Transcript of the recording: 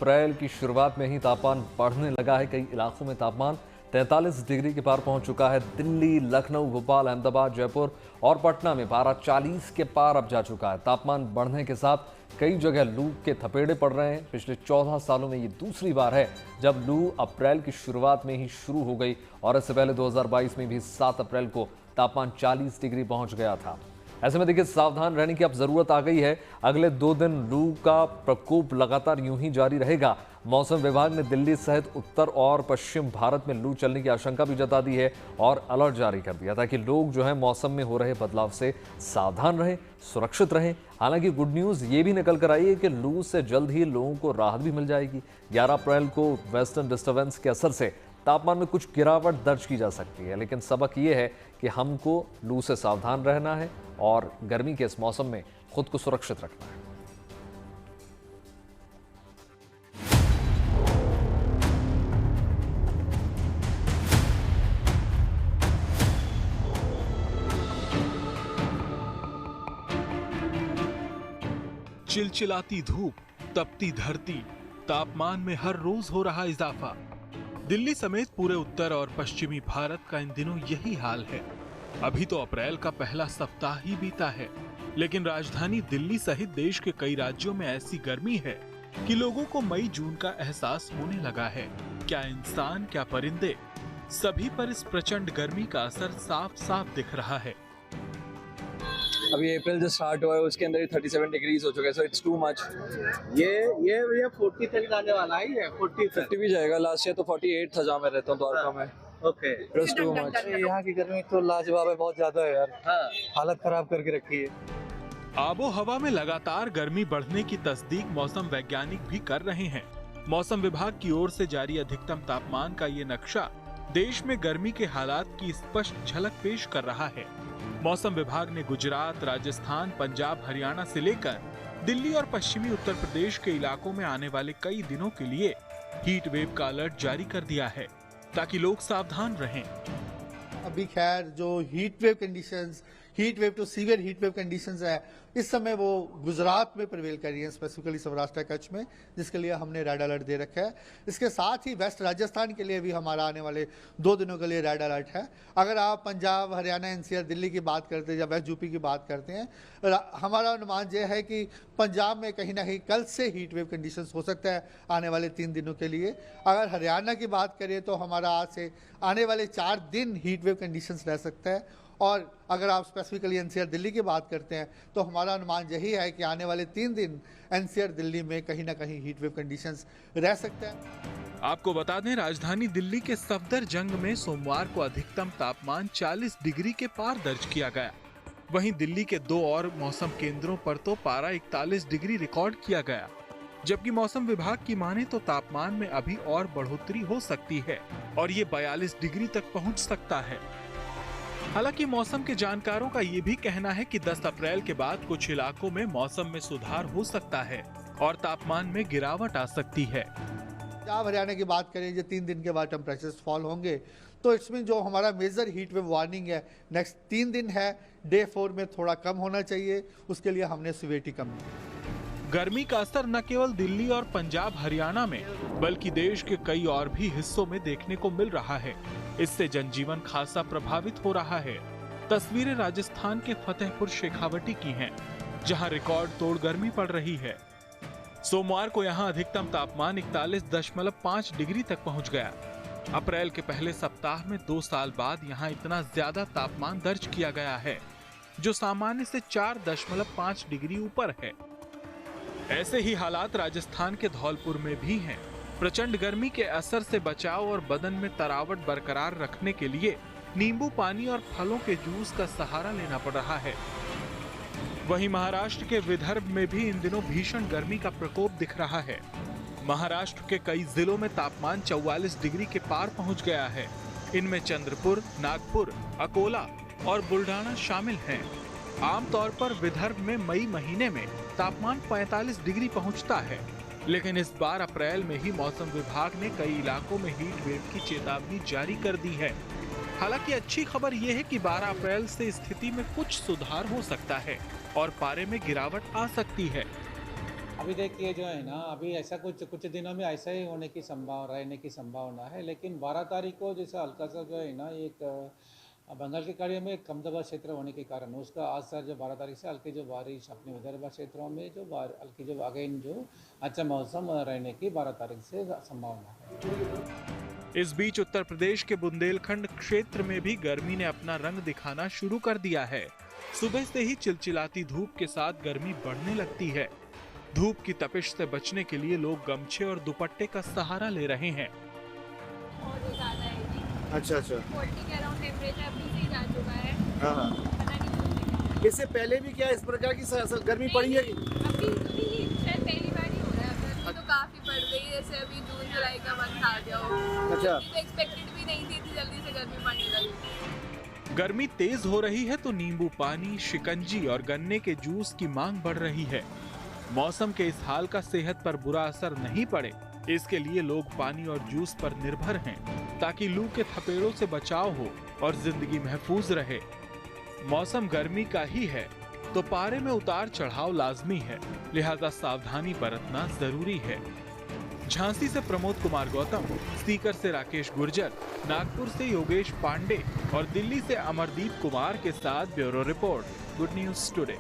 अप्रैल की शुरुआत में ही तापमान बढ़ने लगा है। कई इलाकों में तापमान 43 डिग्री के पार पहुंच चुका है। दिल्ली, लखनऊ, भोपाल, अहमदाबाद, जयपुर और पटना में पारा 40 के पार अब जा चुका है। तापमान बढ़ने के साथ कई जगह लू के थपेड़े पड़ रहे हैं। पिछले 14 सालों में ये दूसरी बार है जब लू अप्रैल की शुरुआत में ही शुरू हो गई और इससे पहले 2022 में भी 7 अप्रैल को तापमान 40 डिग्री पहुंच गया था। ऐसे में देखिए, सावधान रहने की अब जरूरत आ गई है। अगले 2 दिन लू का प्रकोप लगातार यूं ही जारी रहेगा। मौसम विभाग ने दिल्ली सहित उत्तर और पश्चिम भारत में लू चलने की आशंका भी जता दी है और अलर्ट जारी कर दिया ताकि लोग जो है मौसम में हो रहे बदलाव से सावधान रहें, सुरक्षित रहें। हालांकि गुड न्यूज ये भी निकल कर आई है कि लू से जल्द ही लोगों को राहत भी मिल जाएगी। 11 अप्रैल को वेस्टर्न डिस्टर्बेंस के असर से तापमान में कुछ गिरावट दर्ज की जा सकती है, लेकिन सबक ये है कि हमको लू से सावधान रहना है और गर्मी के इस मौसम में खुद को सुरक्षित रखना है। चिलचिलाती धूप, तपती धरती, तापमान में हर रोज हो रहा इजाफा। दिल्ली समेत पूरे उत्तर और पश्चिमी भारत का इन दिनों यही हाल है। अभी तो अप्रैल का पहला सप्ताह ही बीता है, लेकिन राजधानी दिल्ली सहित देश के कई राज्यों में ऐसी गर्मी है कि लोगों को मई जून का एहसास होने लगा है। क्या इंसान, क्या परिंदे, सभी पर इस प्रचंड गर्मी का असर साफ साफ दिख रहा है। अभी अप्रैल जो स्टार्ट हुआ है उसके अंदर ही 37 डिग्रीज हो चुके हैं, सो इट्स टू मच। ये 40 तक आने वाला है। ये 50 भी जाएगा। लास्ट ईयर तो 48 था जहाँ मैं रहता हूँ द्वारका में। Okay, it's too much. यहाँ की गर्मी तो लाजवाब है, बहुत ज्यादा है यार। हाँ, हालत खराब करके रखी है। आबो हवा में लगातार गर्मी बढ़ने की तस्दीक मौसम वैज्ञानिक भी कर रहे हैं। मौसम विभाग की ओर से जारी अधिकतम तापमान का ये नक्शा देश में गर्मी के हालात की स्पष्ट झलक पेश कर रहा है। मौसम विभाग ने गुजरात, राजस्थान, पंजाब, हरियाणा से लेकर दिल्ली और पश्चिमी उत्तर प्रदेश के इलाकों में आने वाले कई दिनों के लिए हीट वेव का अलर्ट जारी कर दिया है ताकि लोग सावधान रहें। अभी खैर जो heat wave conditions, heat wave to severe heat wave conditions है, इस समय वो गुजरात में प्रिवेल कर रही है, स्पेसिफिकली सौराष्ट्र कच्छ में, जिसके लिए हमने रेड अलर्ट दे रखा है। इसके साथ ही वेस्ट राजस्थान के लिए भी हमारा आने वाले 2 दिनों के लिए रेड अलर्ट है। अगर आप पंजाब, हरियाणा, एनसीआर, दिल्ली की बात करते हैं या वेस्ट यूपी की बात करते हैं, हमारा अनुमान यह है कि पंजाब में कहीं ना कहीं कल से हीट वेव कंडीशंस हो सकता है आने वाले 3 दिनों के लिए। अगर हरियाणा की बात करें तो हमारा आज से आने वाले 4 दिन हीट वेव कंडीशंस रह सकता है। और अगर आप स्पेसिफिकली एनसीआर दिल्ली की बात करते हैं तो हमारा अनुमान यही है कि आने वाले 3 दिन एनसीआर दिल्ली में कहीं ना कहीं हीट वेव कंडीशंस रह सकते हैं। आपको बता दें, राजधानी दिल्ली के सफदरजंग में सोमवार को अधिकतम तापमान 40 डिग्री के पार दर्ज किया गया। वहीं दिल्ली के 2 और मौसम केंद्रों पर तो पारा 41 डिग्री रिकॉर्ड किया गया। जबकि मौसम विभाग की माने तो तापमान में अभी और बढ़ोतरी हो सकती है और ये 42 डिग्री तक पहुंच सकता है। हालांकि मौसम के जानकारों का ये भी कहना है कि 10 अप्रैल के बाद कुछ इलाकों में मौसम में सुधार हो सकता है और तापमान में गिरावट आ सकती है। पंजाब हरियाणा की बात करें, जो 3 दिन के बाद टेम्परेचर्स फॉल होंगे, तो इसमें जो हमारा मेजर हीट वेव वार्निंग है नेक्स्ट 3 दिन है, डे 4 में थोड़ा कम होना चाहिए। उसके लिए हमने सिवियरिटी कम की। गर्मी का असर न केवल दिल्ली और पंजाब हरियाणा में बल्कि देश के कई और भी हिस्सों में देखने को मिल रहा है। इससे जनजीवन खासा प्रभावित हो रहा है। तस्वीरें राजस्थान के फतेहपुर शेखावटी की हैं, जहां रिकॉर्ड तोड़ गर्मी पड़ रही है। सोमवार को यहां अधिकतम तापमान 41.5 डिग्री तक पहुंच गया। अप्रैल के पहले सप्ताह में 2 साल बाद यहां इतना ज्यादा तापमान दर्ज किया गया है, जो सामान्य से 4.5 डिग्री ऊपर है। ऐसे ही हालात राजस्थान के धौलपुर में भी हैं। प्रचंड गर्मी के असर से बचाव और बदन में तरावट बरकरार रखने के लिए नींबू पानी और फलों के जूस का सहारा लेना पड़ रहा है। वहीं महाराष्ट्र के विदर्भ में भी इन दिनों भीषण गर्मी का प्रकोप दिख रहा है। महाराष्ट्र के कई जिलों में तापमान 44 डिग्री के पार पहुंच गया है। इनमें चंद्रपुर, नागपुर, अकोला और बुल्ढाना शामिल हैं। आमतौर पर विदर्भ में मई महीने में तापमान 45 डिग्री पहुंचता है, लेकिन इस बार अप्रैल में ही मौसम विभाग ने कई इलाकों में हीट वेव की चेतावनी जारी कर दी है। हालांकि अच्छी खबर यह है कि 12 अप्रैल से स्थिति में कुछ सुधार हो सकता है और पारे में गिरावट आ सकती है। अभी देखिए जो है ना, अभी ऐसा कुछ दिनों में ऐसा ही होने की रहने की संभावना है, लेकिन 12 तारीख को जैसा हल्का सा जो है ना एक बंगाल की खाड़ी में कम दबाव क्षेत्र होने के कारण उसका असर जो 12 तारीख से हल्की जो बारिश अपने विदर्भ क्षेत्रों में जो हल्की जो अगेन जो अच्छा मौसम रहने की 12 तारीख से संभावना है। इस बीच उत्तर प्रदेश के बुंदेलखंड क्षेत्र में भी गर्मी ने अपना रंग दिखाना शुरू कर दिया है। सुबह से ही चिलचिलाती धूप के साथ गर्मी बढ़ने लगती है। धूप की तपिश से बचने के लिए लोग गमछे और दुपट्टे का सहारा ले रहे हैं। बहुत ज़्यादा है जी। अच्छा 40 के अराउंड टेम्परेचर अभी से जा चुका है। हाँ। पता नहीं चलता। इससे पहले भी क्या इस प्रकार की गर्मी पड़ी है? अभी शायद पहली बार ही हो रहा है। गर्मी तो काफी बढ़ गई है, जैसे अभी जून जुलाई का मंथ आ गया हो। अच्छा। तो एक्सपेक्टेड भी नहीं थी इतनी जल्दी से गर्मी पड़ने लगी। गर्मी तेज हो रही है तो नींबू पानी, शिकंजी और गन्ने के जूस की मांग बढ़ रही है। मौसम के इस हाल का सेहत पर बुरा असर नहीं पड़े, इसके लिए लोग पानी और जूस पर निर्भर हैं, ताकि लू के थपेड़ों से बचाव हो और जिंदगी महफूज रहे। मौसम गर्मी का ही है तो पारे में उतार चढ़ाव लाजमी है, लिहाजा सावधानी बरतना जरूरी है। झांसी से प्रमोद कुमार गौतम, सीकर से राकेश गुर्जर, नागपुर से योगेश पांडे और दिल्ली से अमरदीप कुमार के साथ bureau report, good news today.